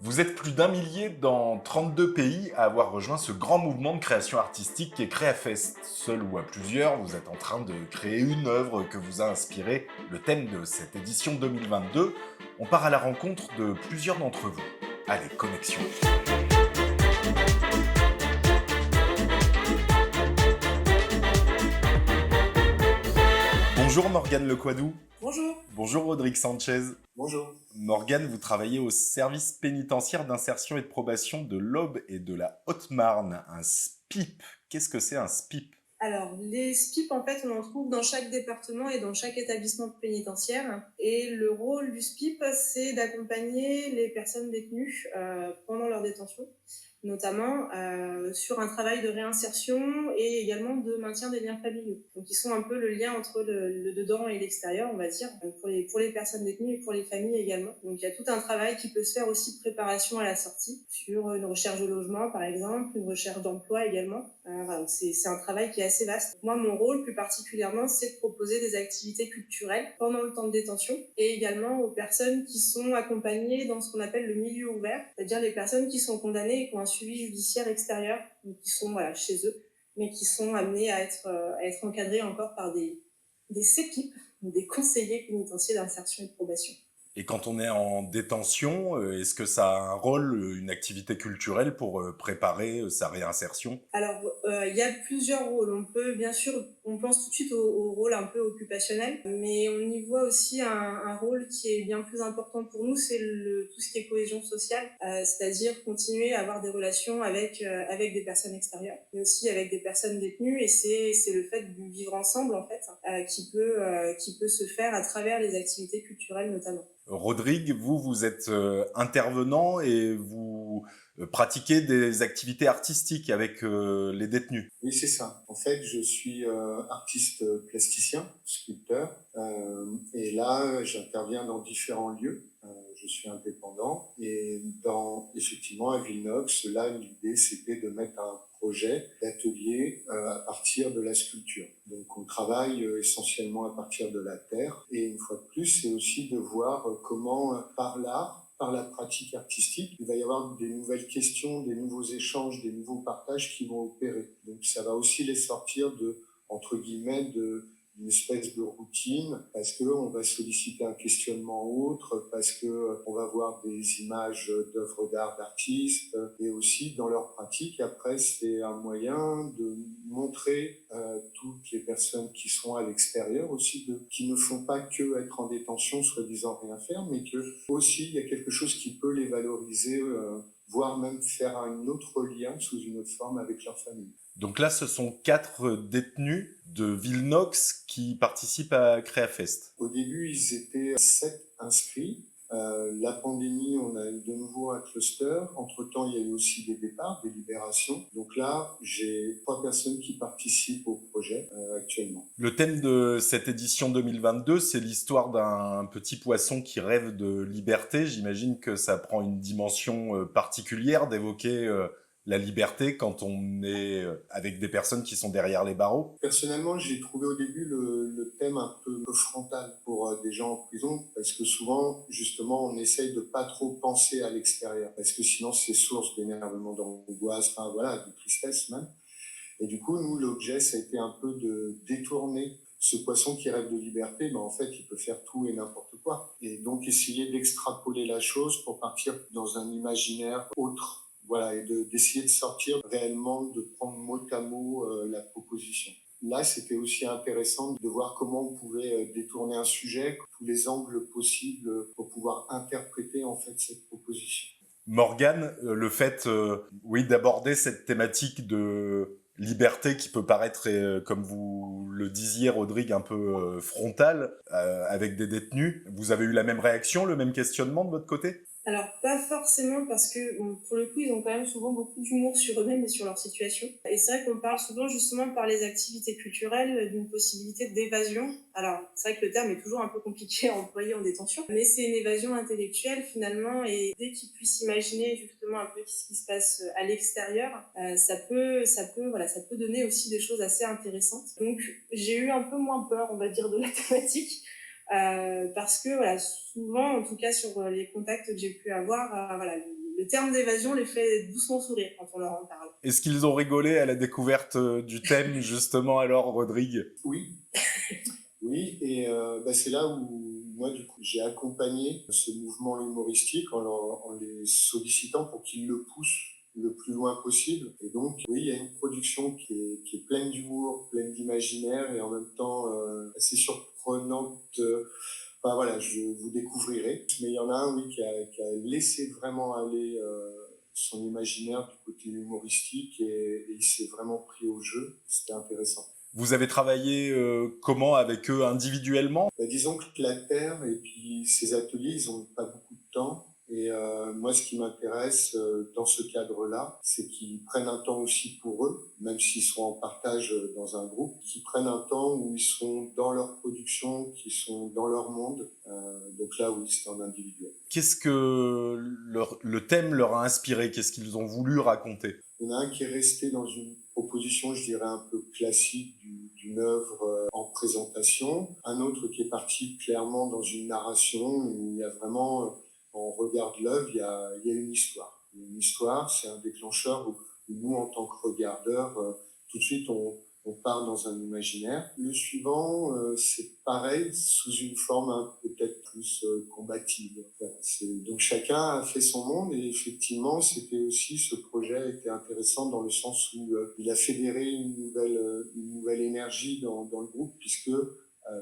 Vous êtes plus d'un millier dans 32 pays à avoir rejoint ce grand mouvement de création artistique qui est Créafest. Seul ou à plusieurs, vous êtes en train de créer une œuvre que vous a inspiré le thème de cette édition 2022. On part à la rencontre de plusieurs d'entre vous. Allez, connexion. Bonjour Morgane Lequadou. Bonjour. Bonjour Rodrigue Sanchez. Bonjour. Morgane, vous travaillez au service pénitentiaire d'insertion et de probation de l'Aube et de la Haute-Marne, un SPIP. Qu'est-ce que c'est un SPIP? Alors, les SPIP, en fait, on en trouve dans chaque département et dans chaque établissement pénitentiaire. Et le rôle du SPIP, c'est d'accompagner les personnes détenues pendant leur détention, notamment sur un travail de réinsertion et également de maintien des liens familiaux. Donc, ils sont un peu le lien entre le dedans et l'extérieur, on va dire, pour les personnes détenues et pour les familles également. Donc, il y a tout un travail qui peut se faire aussi de préparation à la sortie, sur une recherche de logement, par exemple, une recherche d'emploi également. Voilà, c'est un travail qui est assez vaste. Moi, mon rôle, plus particulièrement, c'est de proposer des activités culturelles pendant le temps de détention et également aux personnes qui sont accompagnées dans ce qu'on appelle le milieu ouvert, c'est-à-dire les personnes qui sont condamnées et qui ont un suivi judiciaire extérieur, donc qui sont chez eux, mais qui sont amenées à être encadrées encore par des CPIP, des conseillers pénitentiaires d'insertion et de probation. Et quand on est en détention, est-ce que ça a un rôle, une activité culturelle pour préparer sa réinsertion? Alors, il y a plusieurs rôles. On peut, bien sûr, on pense tout de suite au rôle un peu occupationnel, mais on y voit aussi un rôle qui est bien plus important pour nous, c'est tout ce qui est cohésion sociale, c'est-à-dire continuer à avoir des relations avec des personnes extérieures, mais aussi avec des personnes détenues, et c'est le fait du vivre ensemble, en fait, qui peut se faire à travers les activités culturelles notamment. Rodrigue, vous êtes intervenant et vous pratiquez des activités artistiques avec les détenus. Oui, c'est ça. En fait, je suis artiste plasticien, sculpteur, et là, j'interviens dans différents lieux. Je suis indépendant et effectivement à Villenox, là, l'idée c'était de mettre un projet d'atelier à partir de la sculpture. Donc, on travaille essentiellement à partir de la terre, et une fois de plus, c'est aussi de voir comment par l'art, par la pratique artistique, il va y avoir des nouvelles questions, des nouveaux échanges, des nouveaux partages qui vont opérer. Donc ça va aussi les sortir entre guillemets, d'une espèce de routine, parce qu'on va solliciter un questionnement autre, parce qu'on va voir des images d'œuvres d'art d'artistes, et aussi dans leur pratique, après, c'est un moyen de montrer toutes les personnes qui sont à l'extérieur aussi, qui ne font pas que être en détention, soi-disant rien faire, mais que aussi il y a quelque chose qui peut les valoriser, voire même faire un autre lien sous une autre forme avec leur famille. Donc là, ce sont 4 détenus de Villenox qui participent à Créafest. Au début, ils étaient 7 inscrits. La pandémie, on a eu de nouveau un cluster. Entre-temps, il y a eu aussi des départs, des libérations. Donc là, j'ai 3 personnes qui participent au projet actuellement. Le thème de cette édition 2022, c'est l'histoire d'un petit poisson qui rêve de liberté. J'imagine que ça prend une dimension particulière d'évoquer la liberté quand on est avec des personnes qui sont derrière les barreaux. Personnellement, j'ai trouvé au début le thème un peu frontal pour des gens en prison, parce que souvent, justement, on essaye de pas trop penser à l'extérieur, parce que sinon c'est source d'énervement, d'angoisse, enfin voilà, de tristesse même. Et du coup, nous, l'objet, ça a été un peu de détourner ce poisson qui rêve de liberté. En fait, il peut faire tout et n'importe quoi. Et donc, essayer d'extrapoler la chose pour partir dans un imaginaire autre. Voilà, et d'essayer de sortir réellement, de prendre mot à mot la proposition. Là, c'était aussi intéressant de voir comment on pouvait détourner un sujet, tous les angles possibles pour pouvoir interpréter en fait cette proposition. Morgane, le fait, oui, d'aborder cette thématique de liberté qui peut paraître, comme vous le disiez, Rodrigue, un peu frontale, avec des détenus, vous avez eu la même réaction, le même questionnement de votre côté? Alors, pas forcément, parce que pour le coup, ils ont quand même souvent beaucoup d'humour sur eux-mêmes et sur leur situation. Et c'est vrai qu'on parle souvent, justement, par les activités culturelles, d'une possibilité d'évasion. Alors, c'est vrai que le terme est toujours un peu compliqué à employer en détention, mais c'est une évasion intellectuelle, finalement, et dès qu'ils puissent imaginer, justement, un peu ce qui se passe à l'extérieur, ça peut donner aussi des choses assez intéressantes. Donc, j'ai eu un peu moins peur, on va dire, de la thématique. Parce que souvent, en tout cas sur les contacts que j'ai pu avoir, le terme d'évasion les fait doucement sourire quand on leur en parle. Est-ce qu'ils ont rigolé à la découverte du thème, justement, alors, Rodrigue? Oui, oui, et c'est là où moi, du coup, j'ai accompagné ce mouvement humoristique en les sollicitant pour qu'ils le poussent le plus loin possible. Et donc, oui, il y a une production qui est pleine d'humour, pleine d'imaginaire et en même temps assez surprenante. Enfin voilà, vous découvrirez. Mais il y en a un, oui, qui a laissé vraiment aller son imaginaire du côté humoristique et il s'est vraiment pris au jeu. C'était intéressant. Vous avez travaillé comment avec eux individuellement? Disons que la Terre et puis ces ateliers, ils n'ont pas beaucoup de temps. Et moi, ce qui m'intéresse dans ce cadre-là, c'est qu'ils prennent un temps aussi pour eux, même s'ils sont en partage dans un groupe, qu'ils prennent un temps où ils sont dans leur production, qu'ils sont dans leur monde. Donc là, oui, c'est en individuel. Qu'est-ce que le thème leur a inspiré? Qu'est-ce qu'ils ont voulu raconter? Il y en a un qui est resté dans une proposition, je dirais, un peu classique d'une œuvre en présentation. Un autre qui est parti clairement dans une narration où il y a vraiment, quand on regarde l'œuvre, il y a une histoire. Une histoire, c'est un déclencheur où nous, en tant que regardeurs, tout de suite, on part dans un imaginaire. Le suivant, c'est pareil, sous une forme peut-être plus combative. Voilà, donc chacun a fait son monde et effectivement, c'était aussi, ce projet était intéressant dans le sens où il a fédéré une nouvelle énergie dans le groupe puisque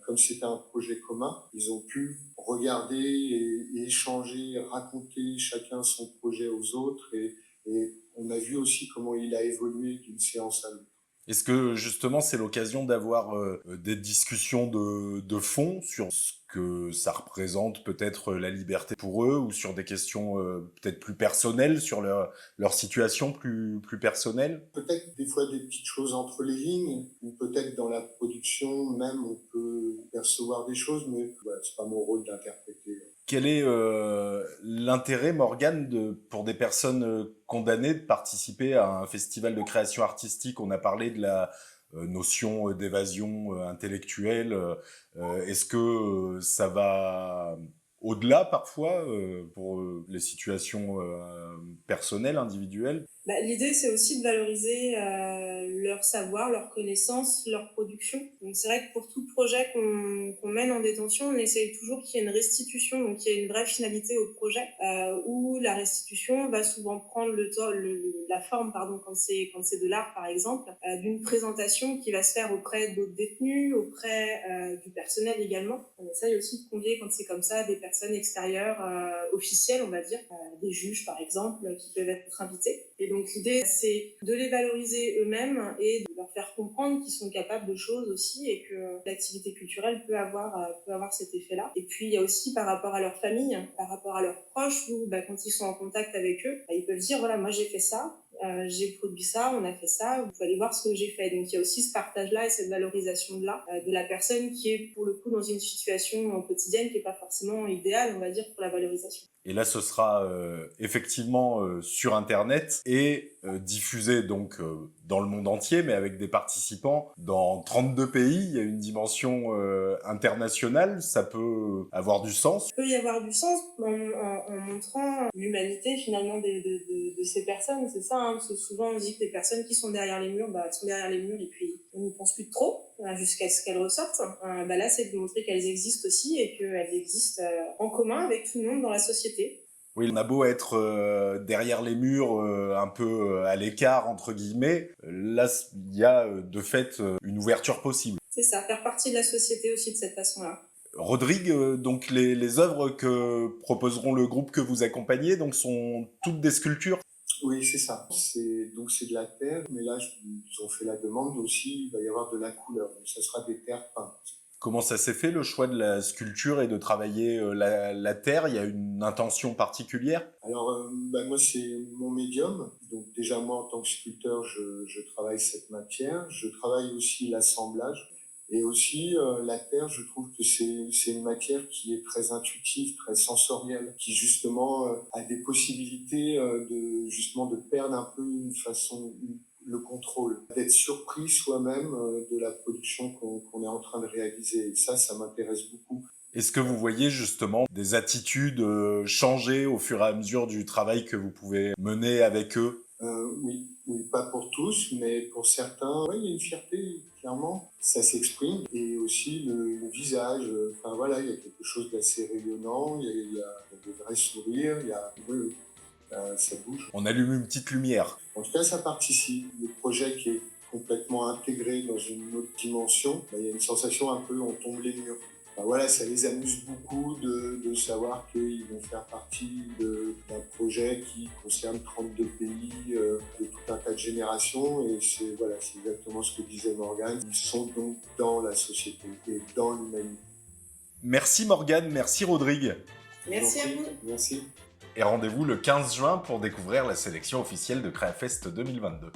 comme c'était un projet commun, ils ont pu regarder et échanger, raconter chacun son projet aux autres et on a vu aussi comment il a évolué d'une séance à l'autre. Est-ce que justement c'est l'occasion d'avoir des discussions de fond sur ce que ça représente peut-être la liberté pour eux ou sur des questions peut-être plus personnelles, sur leur situation plus personnelle? Peut-être des fois des petites choses entre les lignes ou peut-être dans la production même on peut percevoir des choses mais voilà, c'est pas mon rôle d'interpréter. Quel est l'intérêt, Morgane, pour des personnes condamnées de participer à un festival de création artistique? On a parlé de la notion d'évasion intellectuelle. Est-ce que ça va au-delà parfois pour les situations personnelles, individuelles? L'idée, c'est aussi de valoriser leur savoir, leur connaissance, leur production. Donc c'est vrai que pour tout projet qu'on mène en détention, on essaye toujours qu'il y ait une restitution, donc qu'il y ait une vraie finalité au projet, où la restitution va souvent prendre la forme, quand c'est de l'art par exemple, d'une présentation qui va se faire auprès d'autres détenus, auprès du personnel également. On essaye aussi de convier, quand c'est comme ça, des personnes extérieures officielles, on va dire, des juges par exemple, qui peuvent être invités. Et donc l'idée, c'est de les valoriser eux-mêmes et de leur faire comprendre qu'ils sont capables de choses aussi et que l'activité culturelle peut avoir cet effet-là. Et puis il y a aussi par rapport à leur famille, par rapport à leurs proches, où quand ils sont en contact avec eux, ils peuvent dire voilà, moi j'ai fait ça, j'ai produit ça, on a fait ça, vous pouvez aller voir ce que j'ai fait. Donc il y a aussi ce partage-là et cette valorisation-là de la personne qui est pour le coup dans une situation quotidienne qui n'est pas forcément idéale, on va dire, pour la valorisation. Et là, ce sera effectivement sur Internet et diffusé donc dans le monde entier, mais avec des participants dans 32 pays. Il y a une dimension internationale. Ça peut avoir du sens. Il peut y avoir du sens en montrant l'humanité finalement de ces personnes. C'est ça, parce que souvent on dit que les personnes qui sont derrière les murs, elles sont derrière les murs et puis on n'y pense plus trop jusqu'à ce qu'elles ressortent. Là, c'est de montrer qu'elles existent aussi et qu'elles existent en commun avec tout le monde dans la société. Oui, on a beau être derrière les murs, un peu à l'écart, entre guillemets, là, il y a de fait une ouverture possible. C'est ça, faire partie de la société aussi de cette façon-là. Rodrigue, donc les œuvres que proposeront le groupe que vous accompagnez donc sont toutes des sculptures? Oui, c'est ça. C'est de la terre, mais là, ils ont fait la demande aussi, il va y avoir de la couleur. Donc, ça sera des terres peintes. Comment ça s'est fait, le choix de la sculpture et de travailler la terre? Il y a une intention particulière? Alors, moi, c'est mon médium. Donc, déjà, moi, en tant que sculpteur, je travaille cette matière. Je travaille aussi l'assemblage. Et aussi, la terre, je trouve que c'est une matière qui est très intuitive, très sensorielle, qui justement a des possibilités de perdre un peu le contrôle, d'être surpris soi-même de la production qu'on est en train de réaliser. Et ça m'intéresse beaucoup. Est-ce que vous voyez justement des attitudes changer au fur et à mesure du travail que vous pouvez mener avec eux? Oui, oui, pas pour tous, mais pour certains, ouais, il y a une fierté, clairement, ça s'exprime. Et aussi le visage, enfin voilà, il y a quelque chose d'assez rayonnant, il y a de vrais sourires, oui, oui, ça bouge. On allume une petite lumière. En tout cas, ça participe. Le projet qui est complètement intégré dans une autre dimension, il y a une sensation un peu, on tombe les murs. Enfin, voilà, ça les amuse beaucoup de savoir qu'ils vont faire partie d'un projet qui concerne 32 pays, de tout un tas de générations. Et c'est voilà, c'est exactement ce que disait Morgane. Ils sont donc dans la société et dans l'humanité. Merci Morgane, merci Rodrigue. Merci à vous. Merci. Et rendez-vous le 15 juin pour découvrir la sélection officielle de CréaFest 2022.